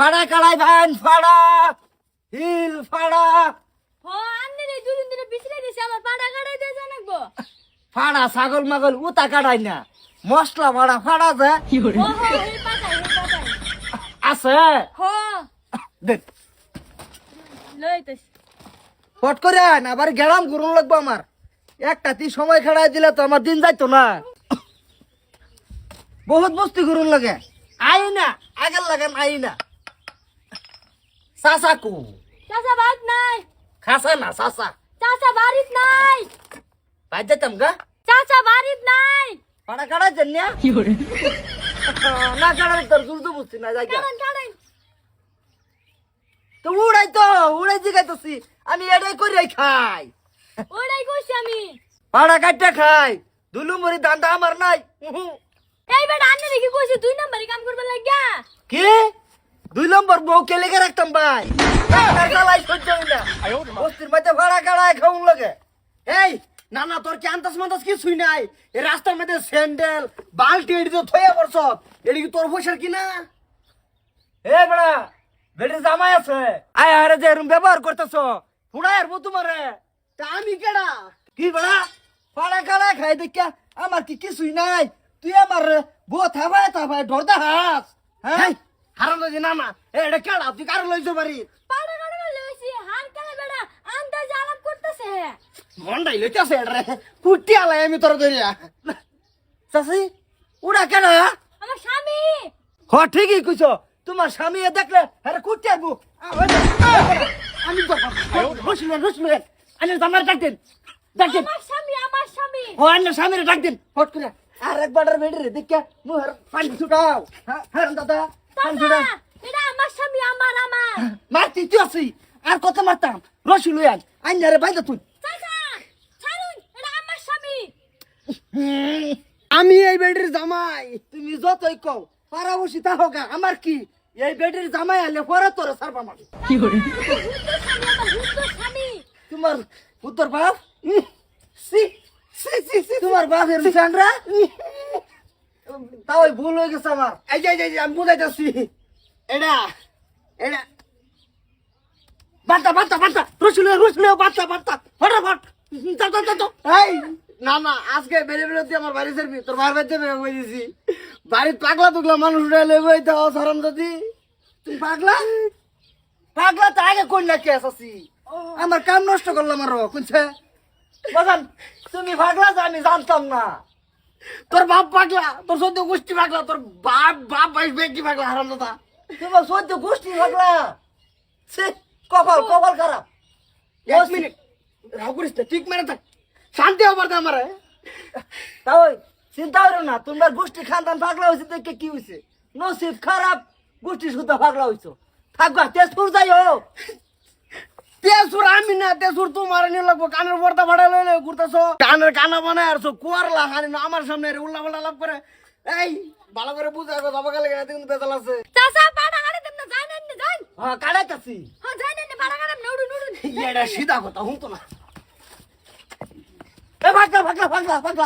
ফাড়া কালাই ভান ফাড়া হিল ফাড়া ও আন্নে রে দুদিন ধরে বিছরে দিছে আমার পাড়া কাটাই দিয়ে জানাবো ফাড়া ছাগল মাগল উতা কাটাই না মশলা ফাড়া ফাড়া যে ও হো এই পাতাই আছে হো দেখ লইতেছ ফট করে আন আবার গেলাম ঘুরুন লাগবো আমার একটা তি সময় খেড়াই দিলে তো আমার দিন যাইতো না বহুত বস্তি ঘুরুন লাগে আই না আগের লাগান আই না সাসা কু চাচা বাদ নাই খাসা না সাসা চাচা বাড়িত নাই ভাই যেতাম গা চাচা বাড়িত নাই ফাড়া কাটাই দেন না কাটাই তোর জুল তো বুঝছি না যাই কারণ কাটাই তো উড়াই জিগাইতেছি আমি এটাই করে খাই ওরাই কইছি আমি পাড়া কাটতে খাই দুলুমুরি দান্দা আমার নাই এই বেটা আন্নে রে কি কইছি 2 নম্বরে কাম করবে লাগিয়া কি 2 নম্বর বউ কে লেগে রাখতাম ভাই তার গালাই সহ্য হই না বস্তির মধ্যে ভাড়া কাড়ায় খাউন লাগে এই না না তোর কি আন্তাস মান্তাস কিছুই নাই এই রাস্তার মধ্যে স্যান্ডেল বালতি এড়ি তো থইয়া পড়ছ এড়ি কি তোর পয়সার কি না এ বড়া বেটির জামাই আছে আয় আরে যে এরম ব্যবহার করতেছ ফুড়ায়ের মতো মারে তা আমি কেডা কি বড়া ফাড়া কাড়ায় খাই দেখা আমার কি কিছুই নাই তুই আমার বউ থাবায় ডরদা হাস হ্যাঁ হারাম যদি না না এটা কেডা তুই কারো লইতে পারি পাড়া কাটাই লইছি হার কালে বেটা আন্দাজ আলাপ করতেছে মন্ডাই লইতেছে রে কুটি আলাই আমি তোর ধরিয়া চাষি উড়া কেডা আমার স্বামী হ ঠিকই কইছ তোমার স্বামী দেখলে আরে কুটি আবু আমি তো রসুলেন আমি জামার ডাকতেন আমার স্বামী ও আন্না স্বামীরে ডাক দিন ফট করে আর একবার বেড়ে দেখে মুহের পানি ছুটাও হ্যাঁ দাদা পানি চাচা ছুটাও এটা আমার স্বামী আমার মারতি তুই আছি আর কত মারতাম রসুল আন আইনারে বাইদা তুই চাচা ছাড়ুন এটা আমার স্বামী আমি এই বেডির জামাই তুমি যতই কও পারা বসি তা হোকা আমার কি এই বেডির জামাই আলে পরে তোর সারবা মারি কি করে আমার স্বামী তোমার উত্তর বাপ সি সি সি সি তোমার বাপের চান্দ্রা তাও ভুল হয়ে গেছে আমার এই যে আমি বুঝাইতেছি এটা এটা বার্তা রসুলে বার্তা ফটাফট এই না আজকে বেরোতে আমার বাড়ি যাবি তোর ভাই বাড়িতে বই দিছি বাড়ির পাগলা মানুষ উঠে লেবে দাও সরম যদি তুই পাগলা তো আগে কোন না কেস আছি আমার কাম নষ্ট করলাম আরো কোনছে বাজান তুমি পাগলা তো আমি জানতাম না তোর বাপ পাগলা তোর সদ্য গোষ্ঠী পাগলা তোর বাপ ভাই বেটি পাগলা হারাম দাদা তোমার সদ্য গোষ্ঠী পাগলা সে কপাল খারাপ 1 মিনিট রাগ করিস না ঠিক মেরে থাক শান্তি হবার দে আমারে তাই চিন্তা করো না তোমার গোষ্ঠী খানদান পাগলা হয়েছে দেখে কি হয়েছে নসিব খারাপ গোষ্ঠী শুদ্ধ পাগলা হয়েছো থাকবা তেজপুর যাইও তেজপুর আমি না তেজপুর তোমার নিয়ে লাগবো কানের পর্দা ভাড়া লইলে ঘুরতেছো কানের কানা বানায় আর কুয়ারলা হানি না আমার সামনে উল্লা পাল্লা লাভ করে এই ভালো করে বুঝা যাবো গেলে কিন্তু বেজাল আছে চাচা পাড়া কাটাই দেন না জানেন না জান হ্যাঁ কাটাইতাছি হ্যাঁ জানেন না পাড়া কাটাম নড়ুন এটা সিধা কথা হুন তো না এ ভাগলা